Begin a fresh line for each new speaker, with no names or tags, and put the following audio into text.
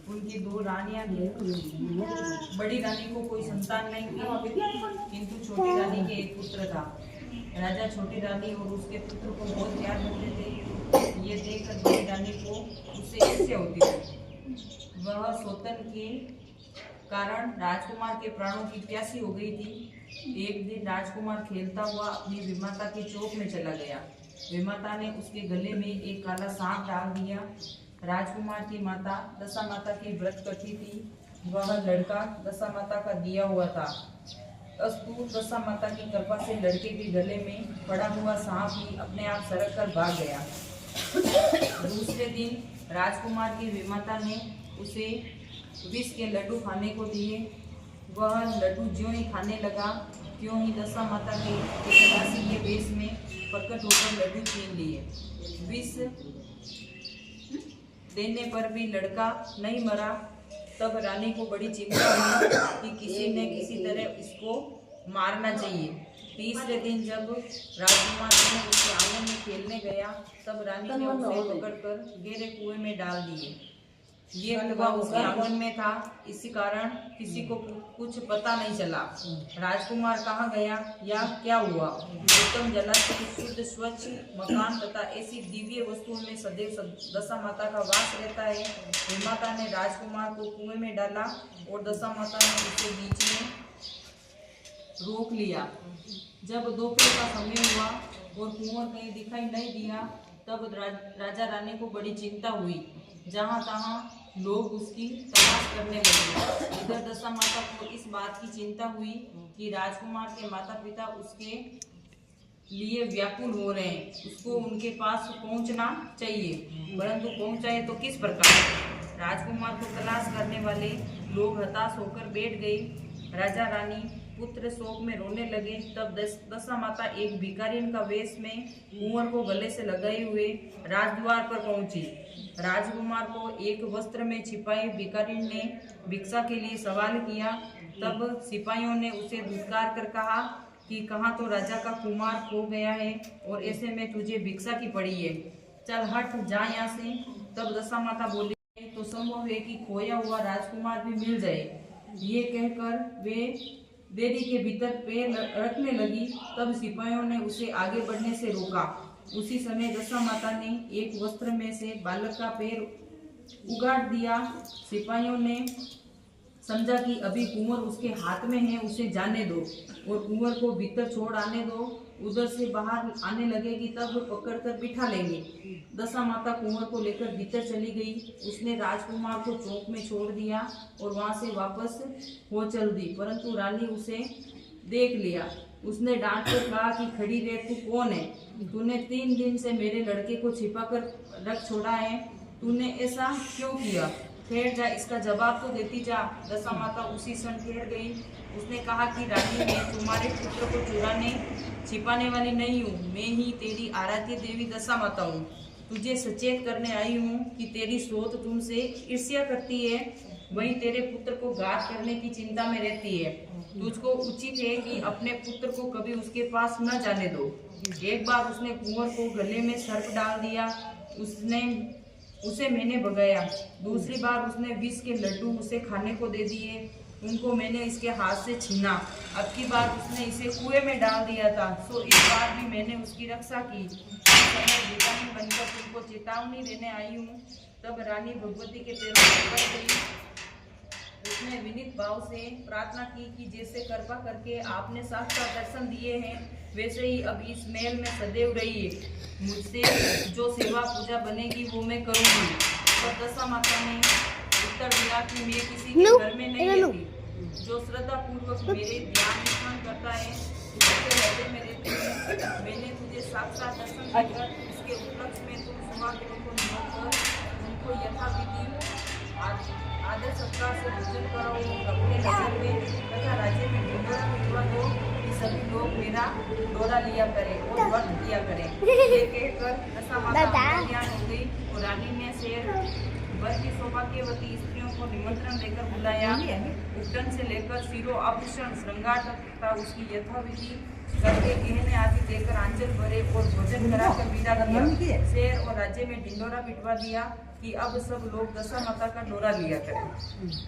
उनकी 2 रानियां थी। बड़ी रानी को कोई संतान नहीं थी, किंतु छोटी रानी के एक पुत्र था। राजा छोटी रानी और उसके पुत्र को बहुत प्यार करते थे। ये देखकर बड़ी रानी को उससे ईर्ष्या होती थी। वह सौतन के कारण राजकुमार के प्राणों की प्यासी हो गई थी। एक दिन राजकुमार खेलता हुआ अपनी विमाता की चौक में चला गया। विमाता ने उसके गले में एक काला सांप डाल दिया। राजकुमार की माता दशा माता की व्रत करती थी। वह लड़का दशा माता का दिया हुआ था। अस्तु दशा माता की कृपा से लड़के के गले में पड़ा हुआ सांप ही अपने आप सरक कर भाग गया। दूसरे दिन राजकुमार की विमाता ने उसे विष के लड्डू खाने को दिए। वह लड्डू ज्यों ही खाने लगा त्यों ही दशा माता के दासी के वेश में प्रकट होकर लड्डू छीन लिए। विष देने पर भी लड़का नहीं मरा। तब रानी को बड़ी चिंता हुई कि किसी न किसी तरह इसको मारना चाहिए। तीसरे दिन जब राजकुमार उसके आंगन में खेलने गया तब रानी ने उसे पकड़कर गहरे कुएं में डाल दिए। ये कुआं उसके आंगन में था, इसी कारण किसी को कुछ पता नहीं चला राजकुमार कहाँ गया या क्या हुआ। उत्तम जलाशय, शुद्ध स्वच्छ मकान तथा ऐसी दिव्य वस्तुओं में सदैव दशा माता का वास रहता है। विमाता ने राजकुमार को कुएं में डाला और दशा माता ने उसे बीच में रोक लिया। जब दोपहर का समय हुआ और कुंवर कहीं दिखाई नहीं दिया तब राजा रानी को बड़ी चिंता हुई। जहाँ तहाँ लोग उसकी तलाश करने लगे। इधर दशा माता को इस बात की चिंता हुई कि राजकुमार के माता पिता उसके लिए व्याकुल हो रहे हैं, उसको उनके पास पहुंचना चाहिए, परंतु पहुंचाए तो किस प्रकार। राजकुमार को तलाश करने वाले लोग हताश होकर बैठ गए। राजा रानी पुत्र शोक में रोने लगे। तब दशा माता एक भिखारिन का वेश में कुंवर को गले से लगाए हुए राजद्वार पर पहुंची। राजकुमार को एक वस्त्र में छिपाई भिखारिन ने भिक्षा के लिए सवाल किया। तब सिपाहियों ने उसे धुतकार कर कहा कि कहाँ तो राजा का कुमार खो गया है और ऐसे में तुझे भिक्षा की पड़ी है, चल हट जा यहाँ से। तब दशा माता बोली तो संभव है कि खोया हुआ राजकुमार भी मिल जाए। ये कहकर वे देरी के भीतर पैर रखने लगी। तब सिपाहियों ने उसे आगे बढ़ने से रोका। उसी समय दशा माता ने एक वस्त्र में से बालक का पैर उगाड़ दिया। सिपाहियों ने समझा कि अभी कुंवर उसके हाथ में है, उसे जाने दो और कुंवर को भीतर छोड़ आने दो। उधर से बाहर आने लगेगी तब पकड़कर बिठा लेंगे। दशा माता कुंवर को लेकर भीतर चली गई। उसने राजकुमार को चौक में छोड़ दिया और वहां से वापस हो चल दी, परंतु रानी उसे देख लिया। उसने डांट कर कहा कि खड़ी रह, तू कौन है? तूने 3 दिन से मेरे लड़के को छिपा कर रख छोड़ा है, तूने ऐसा क्यों किया? ठहर जा, इसका जवाब तो देती जा। दशा माता उसी क्षण ठहर गई। उसने कहा कि रानी, मैं तुम्हारे पुत्र को चुराने छिपाने वाली नहीं हूँ, मैं ही तेरी आराध्य देवी दशा माता हूँ। तुझे सचेत करने आई हूँ कि तेरी स्रोत तुमसे ईर्ष्या करती है, वही तेरे पुत्र को घात करने की चिंता में रहती है। तुझको उचित है कि अपने पुत्र को कभी उसके पास न जाने दो। एक बार उसने कुंवर को गले में सर्प डाल दिया, उसे मैंने भगाया। दूसरी बार उसने विष के लड्डू उसे खाने को दे दिए, उनको मैंने इसके हाथ से छीना। अब की बार उसने इसे कुएं में डाल दिया था, सो इस बार भी मैंने उसकी रक्षा की। भिखारी बनकर तुमको चेतावनी देने आई हूँ। तब रानी भगवती के पैरों पर पड़ गई। उसने विनीत भाव से प्रार्थना की कि जैसे कृपा करके आपने साक्षात दर्शन दिए हैं वैसे ही अब इस महल में सदैव रहिए। मुझसे जो सेवा पूजा बनेगी वो मैं करूंगी। पर दशा माता ने उत्तर दिया कि मैं किसी के घर में नहीं रहती। जो श्रद्धा पूर्वक मेरे ध्यान स्मरण करता है उसके हृदय में रहती है। मैंने तुझे साक्षात दर्शन देकर इसके उपलक्ष्य में तुम सुहागिनों को निमंत्रण उनको यथाविधि आदर सत्कार से भोजन करो। अपने नगर में तथा राज्य में ढिंढोरा पिटवा दो कि सभी लोग मेरा डोरा लिया करें और व्रत किया करें। ये कहकर दशा माता ज्ञान हो गई और रानी ने शेर भर की सौभाग्यवती स्त्रियों को निमंत्रण देकर बुलाया। उपटन से लेकर सिरो आभूषण श्रृंगार तथा उसकी यथाविधि करके गहने आदि देकर आंचल भरे और भोजन कराकर विदा किया। शेर और राज्य में ढिंढोरा पिटवा दिया। कि अब सब लोग दशा माता का डोरा लिया करें।